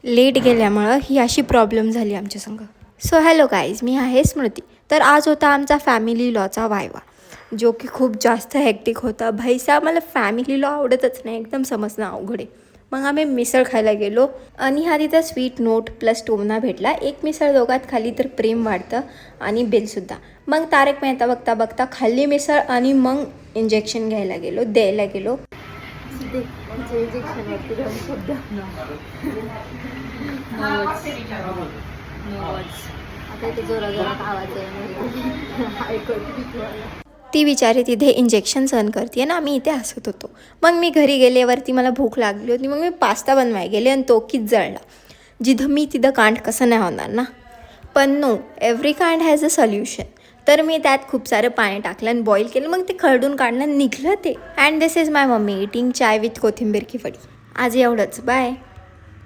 Late गेल्यामुळं ही अशी problem झाली आमच्या संग. सो हॅलो गाईज, मी आहे स्मृती. तर आज होता आमचा फॅमिली लॉचा वायवा, जो की खूप जास्त हॅक्टिक होता. भाईसा मला फॅमिली लॉ आवडतच नाही, एकदम समजणं अवघड आहे. मग आम्ही मिसळ खायला गेलो आणि हा तिथं स्वीट नोट प्लस टोमना भेटला. एक मिसळ दोघात खाली तर प्रेम वाढतं आणि बिलसुद्धा. मग तारक मेहता बघता बघता खाल्ली मिसळ आणि मग इंजेक्शन घ्यायला गेलो, द्यायला गेलो. ती बिचारी तिथे इंजेक्शन सहन करते ना, आम्ही इथे हसत होतो. मग मी घरी गेल्यावरती मला भूक लागली होती, मग मी पास्ता बनवायला गेले आणि तो कीच जळला. जिथं मी तिथं कांड कसं नाही होणार ना. पण नो, एव्हरी कांड हॅज अ सोल्युशन. तर मी त्यात खूप सारं पाणी टाकलं आणि बॉईल केलं, मग ते खरडून काढलं, निघलं ते. And this is my mummy eating chai with कोथिंबीर की वडी. आज एवढंच, बाय.